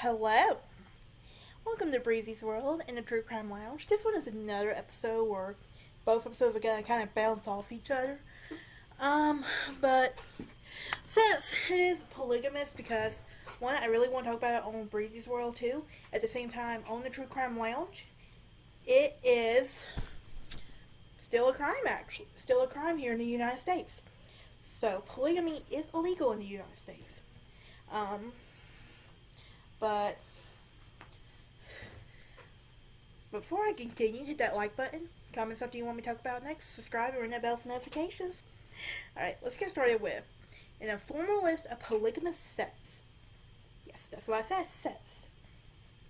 Hello! Welcome to Breezy's World and the True Crime Lounge. This one is another episode where both episodes are gonna kind of bounce off each other. But since it is polygamous, because one, I really want to talk about it on Breezy's World too, at the same time on the True Crime Lounge, it is still a crime actually. Still a crime here in the United States. So polygamy is illegal in the United States. But before I continue, hit that like button, comment something you want me to talk about next, subscribe, and ring that bell for notifications. Alright, let's get started with an informal list of polygamous sets. Yes, that's what I said, sets.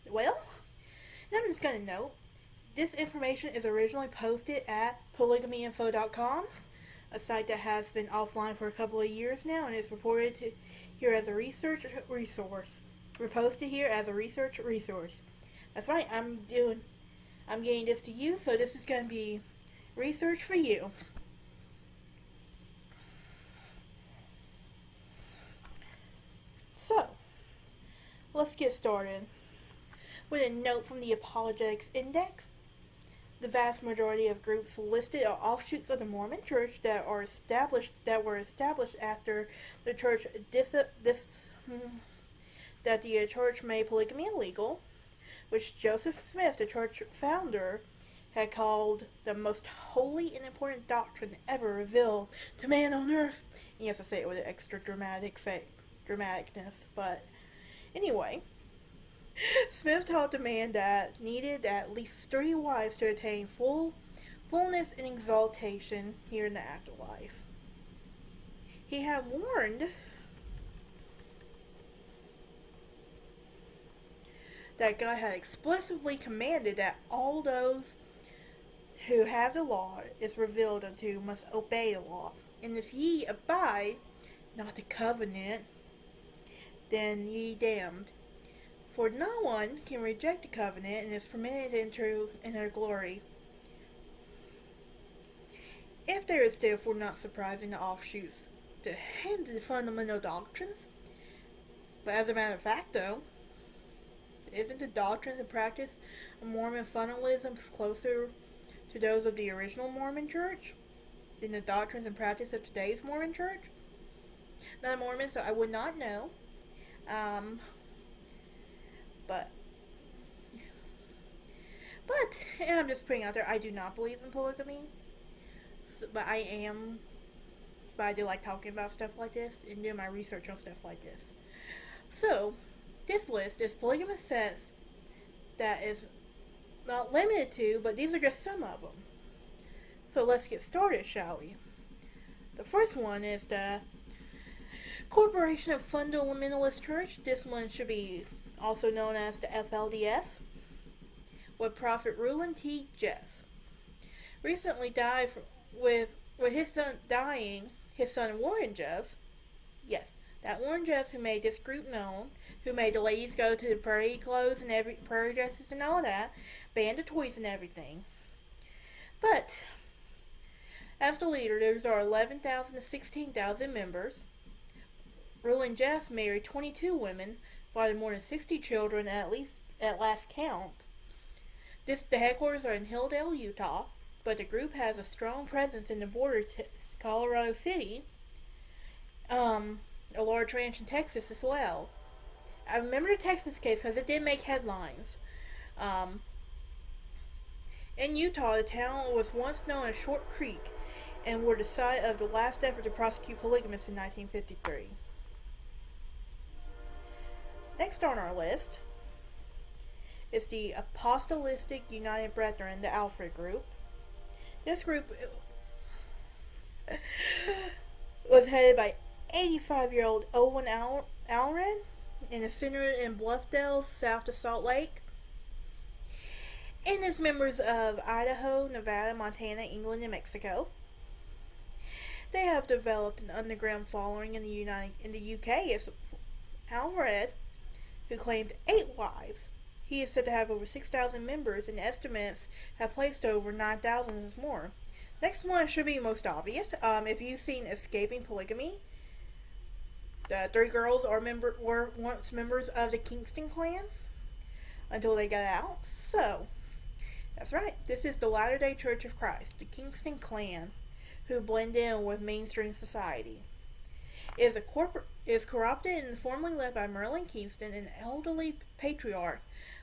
Well, I'm just going to note, this information is originally posted at polygamyinfo.com, a site that has been offline for a couple of years now and is reported to here as a research resource. We're posted here as a research resource. That's right, I'm getting this to you, so this is going to be research for you. So, let's get started with a note from the Apologetics Index. The vast majority of groups listed are offshoots of the Mormon Church that were established after the church that the church made polygamy illegal, which Joseph Smith, the church founder, had called the most holy and important doctrine ever revealed to man on earth. And yes, I say it with an extra dramaticness, but anyway, Smith taught the man that needed at least 3 wives to attain fullness and exaltation here in the afterlife. He had warned that God had explicitly commanded that all those who have the law is revealed unto must obey the law. And if ye abide not the covenant, then ye damned. For no one can reject the covenant and is permitted to enter in her glory. If there is therefore not surprising the offshoots to hinder the fundamental doctrines, but as a matter of fact though, isn't the doctrine and practice of Mormon fundamentalism closer to those of the original Mormon Church than the doctrines and practice of today's Mormon Church? Not a Mormon, so I would not know. But and I'm just putting out there, I do not believe in polygamy. But I do like talking about stuff like this and doing my research on stuff like this. So, this list is polygamous sets that is not limited to, but these are just some of them. So let's get started, shall we? The first one is the Corporation of Fundamentalist Church. This one should be also known as the FLDS, with Prophet Rulon T. Jess. Recently died with his son dying, his son Warren Jeffs. Yes, that Warren Jeffs who made this group known, who made the ladies go to the parade clothes and parade dresses and all that, banned the toys and everything. But as the leader, there are 11,000 to 16,000 members. Rulon Jeff married 22 women, fathered more than 60 children at last count. The headquarters are in Hilldale, Utah, but the group has a strong presence in the border to Colorado City, a large ranch in Texas as well. I remember the Texas case because it did make headlines. In Utah, the town was once known as Short Creek and were the site of the last effort to prosecute polygamists in 1953. Next on our list is the Apostolic United Brethren, the Alfred Group. This group was headed by 85-year-old Owen Alred and is centered in Bluffdale, south of Salt Lake. And is members of Idaho, Nevada, Montana, England, and Mexico. They have developed an underground following in the UK as Alred, who claimed 8 wives. He is said to have over 6,000 members, and estimates have placed over 9,000 more. Next one should be most obvious. If you've seen Escaping Polygamy, The three girls were once members of the Kingston clan until they got out. So, that's right. This is the Latter-day Church of Christ, the Kingston clan, who blend in with mainstream society. It is corrupted and formerly led by Merlin Kingston, an elderly patriarch,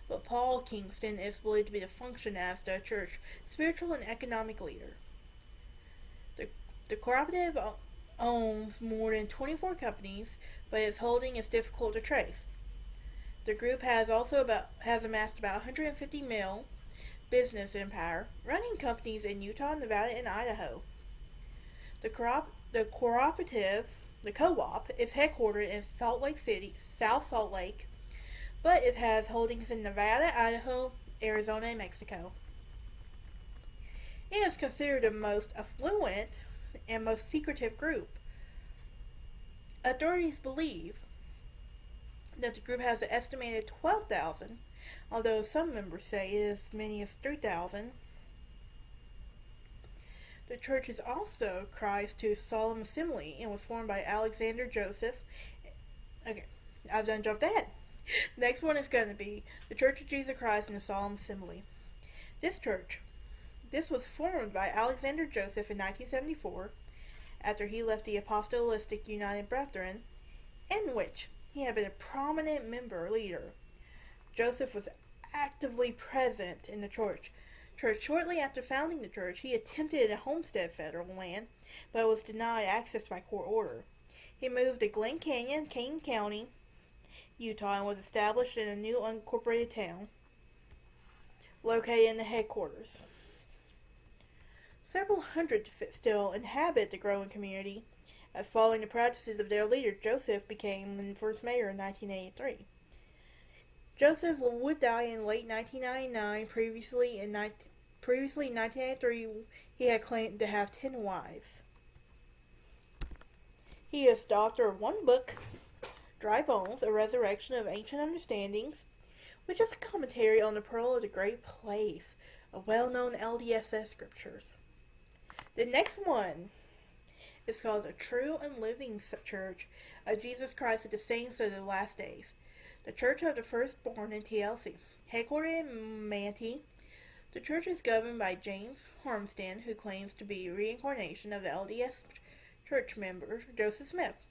but Paul Kingston is believed to be the function as the church spiritual and economic leader. The cooperative owns more than 24 companies, but its holding is difficult to trace. The group has amassed about 150 mil business empire, running companies in Utah, Nevada, and Idaho. The cooperative, the co-op, is headquartered in Salt Lake City, South Salt Lake, but it has holdings in Nevada, Idaho, Arizona, and Mexico. It is considered the most affluent and most secretive group. Authorities believe that the group has an estimated 12,000, although some members say it is as many as 3,000. The church is also Christ to Solemn Assembly and was formed by Alexander Joseph. Okay, I've done jumped ahead. Next one is going to be the Church of Jesus Christ and the Solemn Assembly. This was formed by Alexander Joseph in 1974 after he left the Apostolic United Brethren, in which he had been a prominent leader. Joseph was actively present in the church. Shortly after founding the church, he attempted to homestead federal land, but was denied access by court order. He moved to Glen Canyon, Kane County, Utah, and was established in a new unincorporated town located in the headquarters. Several hundred still inhabit the growing community, as following the practices of their leader, Joseph became the first mayor in 1983. Joseph would die in late 1999. Previously in 1983, he had claimed to have 10 wives. He is the author of one book, Dry Bones, A Resurrection of Ancient Understandings, which is a commentary on the Pearl of the Great Place, a well-known LDS scriptures. The next one is called the True and Living Church of Jesus Christ of the Saints of the Last Days, the Church of the Firstborn in TLC. Headquartered in Manatee, the church is governed by James Harmston, who claims to be a reincarnation of the LDS church member Joseph Smith.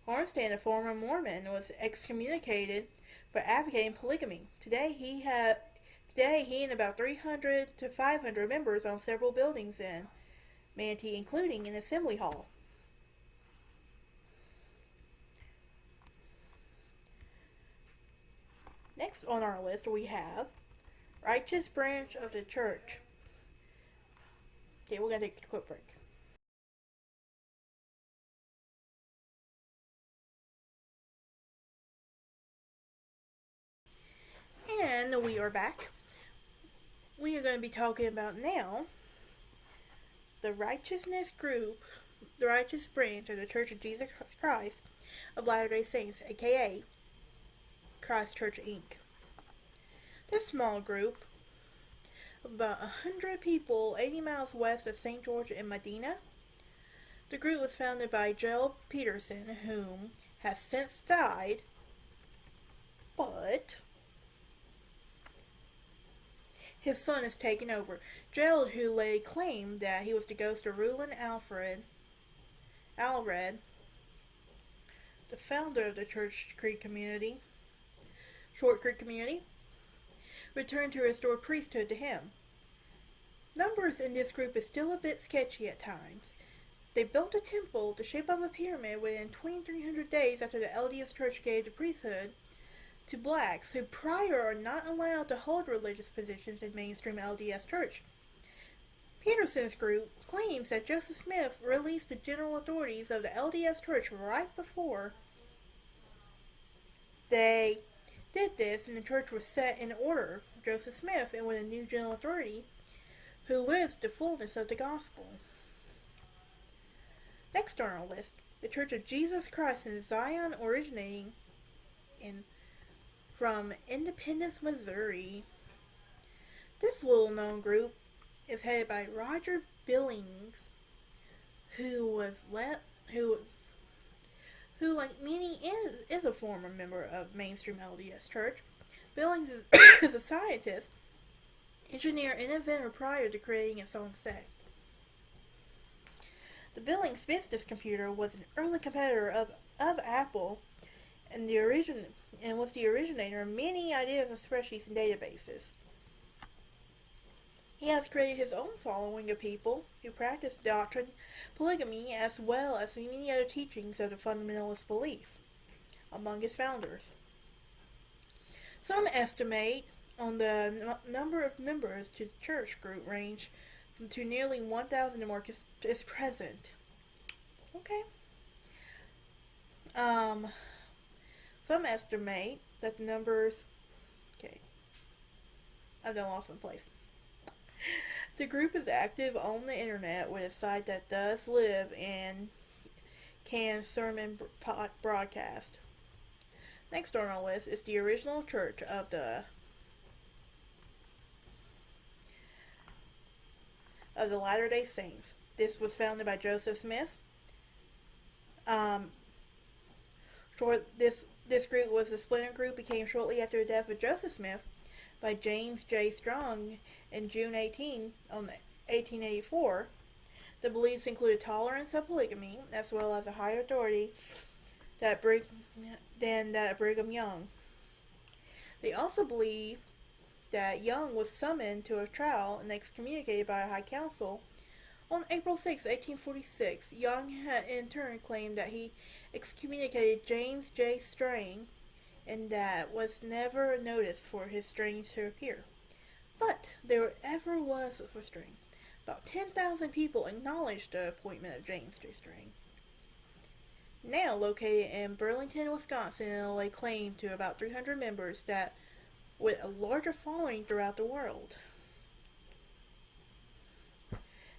Harmston, a former Mormon, was excommunicated for advocating polygamy. Today he and about 300 to 500 members own several buildings in Manatee, including an assembly hall. Next on our list we have Righteous Branch of the Church. Okay, we're going to take a quick break. And we are back. We are going to be talking about now the righteousness group, the righteous branch of the Church of Jesus Christ of Latter-day Saints, aka Christ Church Inc. This small group of about 100 people 80 miles west of St. George in Medina. The group was founded by Gerald Peterson, whom has since died, but his son has taken over. Gerald, who laid claim that he was the ghost of Rulon Alred, the founder of the Short Creek community, returned to restore priesthood to him. Numbers in this group is still a bit sketchy at times. They built a temple the shape of a pyramid within 2,300 days after the LDS Church gave the priesthood to blacks who prior are not allowed to hold religious positions in mainstream LDS Church. Peterson's group claims that Joseph Smith released the general authorities of the LDS Church right before they did this, and the church was set in order. Joseph Smith and with a new general authority who lives the fullness of the gospel. Next on our list, the Church of Jesus Christ in Zion, originating from Independence, Missouri. This little known group is headed by Roger Billings, who who, like many, is a former member of mainstream LDS Church. Billings is a scientist, engineer, and inventor prior to creating its own sect. The Billings business computer was an early competitor of Apple and was the originator of many ideas of spreadsheets and databases. He has created his own following of people who practice doctrine, polygamy, as well as many other teachings of the fundamentalist belief among his founders. Some estimate on the number of members to the church group range to nearly 1,000 or more is present. Okay. Some estimate that the numbers... Okay. I've done lost my place. The group is active on the internet with a site that does live and can sermon broadcast. Next on our list is the original church of the Latter-day Saints. This was founded by Joseph Smith. This group was a splinter group became shortly after the death of Joseph Smith by James J. Strong in June 1884. The beliefs included tolerance of polygamy, as well as a higher authority than that of Brigham Young. They also believe that Young was summoned to a trial and excommunicated by a high council on April 6, 1846. Young had in turn claimed that he excommunicated James J. Strang, and that was never noticed for his Strang to appear. But there ever was for Strang. About 10,000 people acknowledged the appointment of James J. Strang. Now located in Burlington, Wisconsin, and lay claim to about 300 members that with a larger following throughout the world.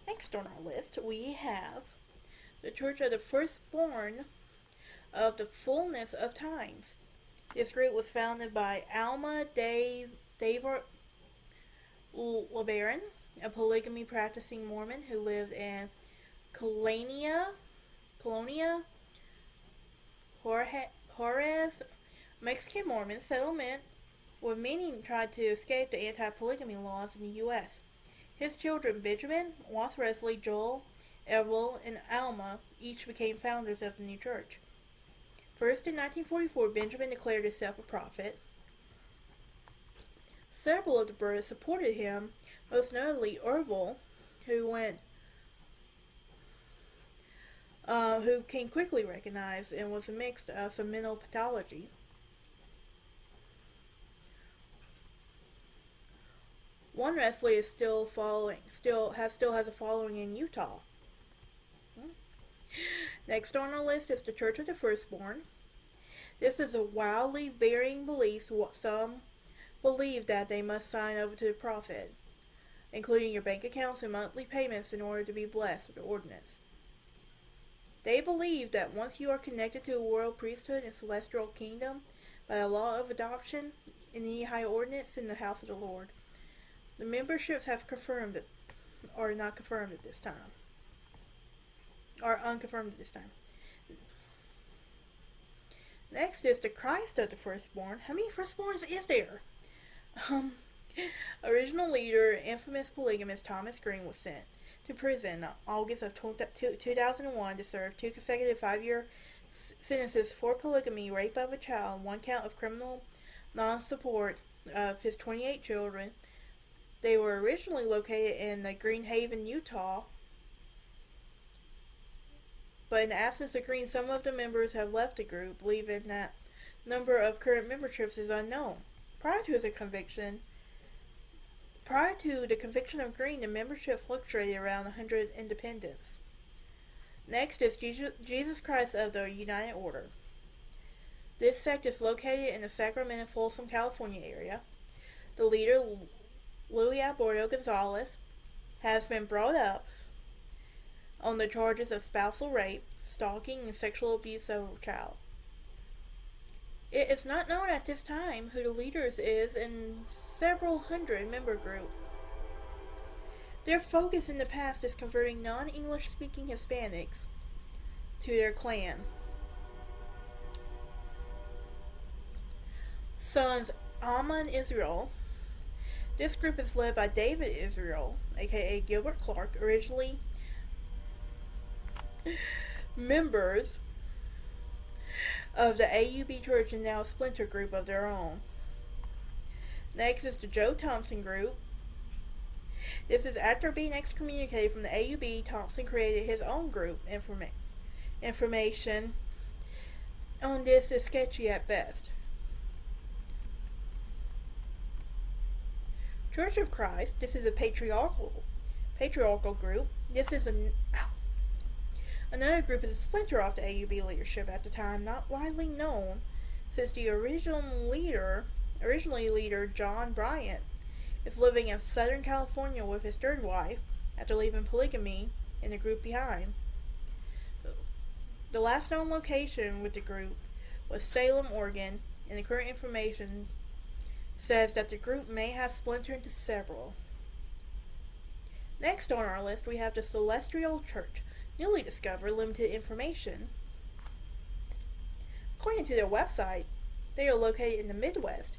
Next on our list, we have the Church of the Firstborn of the Fullness of Times. This group was founded by Alma David LeBaron, a polygamy practicing Mormon who lived in Colonia, Juarez, Mexican Mormon settlement, where many tried to escape the anti-polygamy laws in the U.S. His children, Benjamin, Wath Wesley, Joel, Errol, and Alma, each became founders of the new church. First, in 1944, Benjamin declared himself a prophet. Several of the brothers supported him, most notably Errol, who became quickly recognized and was a mix of some mental pathology. One Wesley is still has a following in Utah. Next on our list is the Church of the Firstborn. This is a wildly varying belief. Some believe that they must sign over to the prophet, including your bank accounts and monthly payments, in order to be blessed with the ordinance. They believe that once you are connected to a royal priesthood and celestial kingdom by the law of adoption in any high ordinance in the house of the Lord, the memberships have confirmed it, or not confirmed at this time, or unconfirmed at this time. Next is the Christ of the Firstborn. How many firstborns is there? Original leader, infamous polygamist Thomas Green was sent to prison in August of 2001 to serve 2 consecutive 5-year sentences for polygamy, rape of a child, and 1 count of criminal non-support of his 28 children. They were originally located in Green Haven, Utah, but in the absence of Green, some of the members have left the group, leaving that number of current memberships is unknown. Prior to the conviction of Green, the membership fluctuated around 100 independents. Next is Jesus Christ of the United Order. This sect is located in the Sacramento-Folsom, California area. The leader, Luis Alberto Gonzalez, has been brought up on the charges of spousal rape, stalking, and sexual abuse of a child. It is not known at this time who the leaders is in several hundred member group. Their focus in the past is converting non-English speaking Hispanics to their clan. sons Alma and Israel. This group is led by David Israel, aka Gilbert Clark, originally members of the AUB Church and now a splinter group of their own. Next is the Joe Thompson Group. This is after being excommunicated from the AUB, Thompson created his own group. Information on this is sketchy at best. Church of Christ. This is a patriarchal group. This is another group is a splinter off the AUB leadership at the time, not widely known, since the originally leader John Bryant is living in Southern California with his third wife after leaving polygamy in the group behind. The last known location with the group was Salem, Oregon, and the current information says that the group may have splintered into several. Next on our list we have the Celestial Church, newly discovered limited information. According to their website, they are located in the Midwest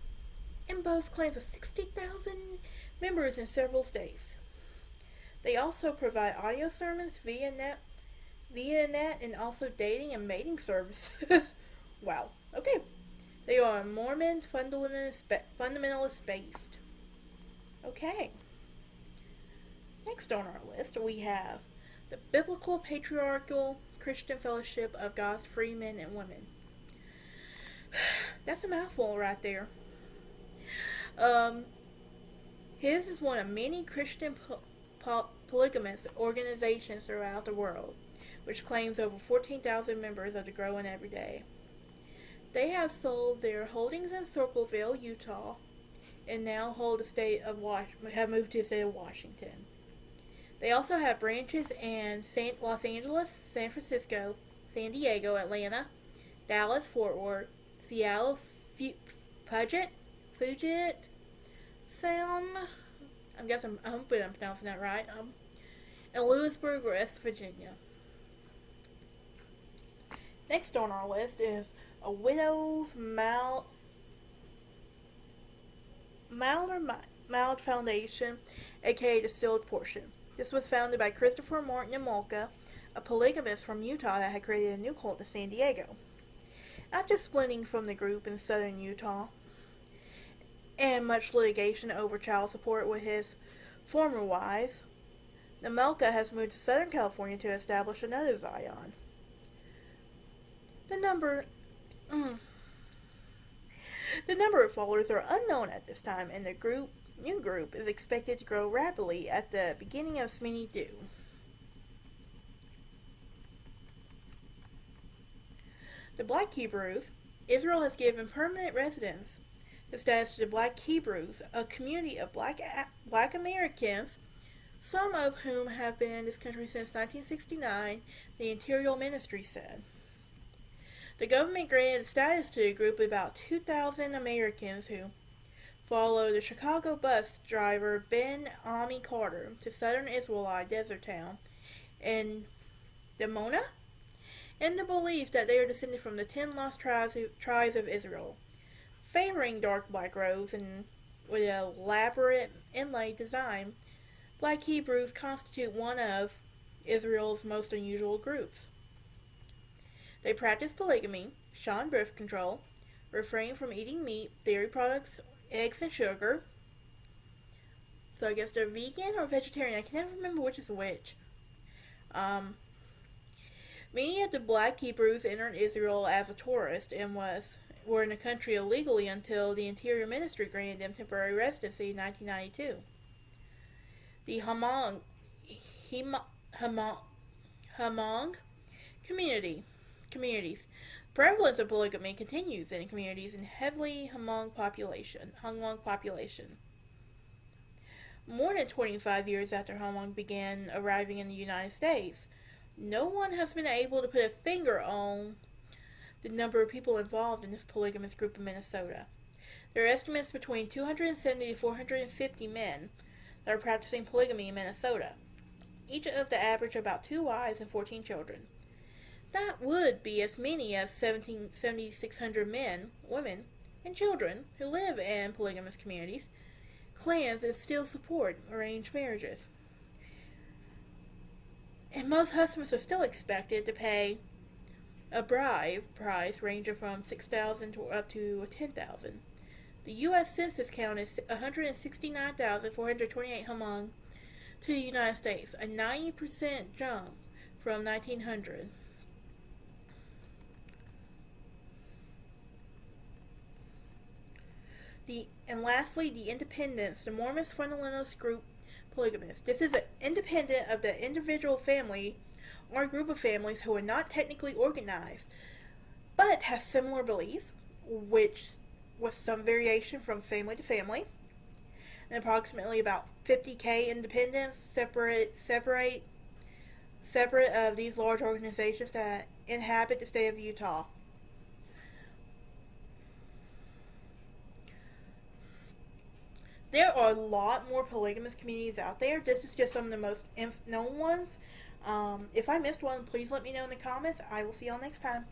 and boast claims of 60,000 members in several states. They also provide audio sermons via net, and also dating and mating services. Wow. Okay. They are Mormon fundamentalist based. Okay. Next on our list we have the Biblical Patriarchal Christian Fellowship of God's Free Men and Women. That's a mouthful right there. His is one of many Christian polygamous organizations throughout the world, which claims over 14,000 members of the growing every day. They have sold their holdings in Circleville, Utah, and now hold the have moved to the state of Washington. They also have branches in Los Angeles, San Francisco, San Diego, Atlanta, Dallas, Fort Worth, Seattle, Puget Sound. I'm hoping I'm pronouncing that right. And Lewisburg, West Virginia. Next on our list is a Widow's Mild Foundation, aka the Sealed Portion. This was founded by Christopher Martin and Molka, a polygamist from Utah that had created a new cult in San Diego. After splitting from the group in southern Utah, and much litigation over child support with his former wives, the Melka has moved to Southern California to establish another Zion. The number of followers are unknown at this time, and the new group is expected to grow rapidly at the beginning of Smini Do. The Black Hebrews. Israel has given permanent residence status to the Black Hebrews, a community of Black Americans, some of whom have been in this country since 1969, the Interior Ministry said. The government granted status to a group of about 2,000 Americans who followed the Chicago bus driver Ben Ami Carter to southern Israelite desert town in Dimona, in the belief that they are descended from the 10 lost tribes of Israel. Favoring dark black robes and with an elaborate inlaid design, Black Hebrews constitute one of Israel's most unusual groups. They practice polygamy, shun birth control, refrain from eating meat, dairy products, eggs, and sugar. So I guess they're vegan or vegetarian. I can never remember which is which. Many of the Black Hebrews entered Israel as a tourist and were in the country illegally until the Interior Ministry granted them temporary residency in 1992. The Hmong communities. Prevalence of polygamy continues in communities in heavily Hmong population. More than 25 years after Hmong began arriving in the United States, no one has been able to put a finger on the number of people involved in this polygamous group in Minnesota. There are estimates between 270 to 450 men that are practicing polygamy in Minnesota, each of the average about 2 wives and 14 children. That would be as many as 7,600 women, and children who live in polygamous communities, clans, and still support arranged marriages. And most husbands are still expected to pay a bride price ranging from $6,000 to up to $10,000. The U.S. Census count is 169,428 among to the United States, a 90% jump from 1900. And lastly, the independence, the Mormon fundamentalist group polygamous. This is independent of the individual family or group of families who are not technically organized, but have similar beliefs, which with some variation from family to family, and approximately about 50K independents separate of these large organizations that inhabit the state of Utah. There are a lot more polygamous communities out there. This is just some of the most known ones. If I missed one, please let me know in the comments. I will see y'all next time.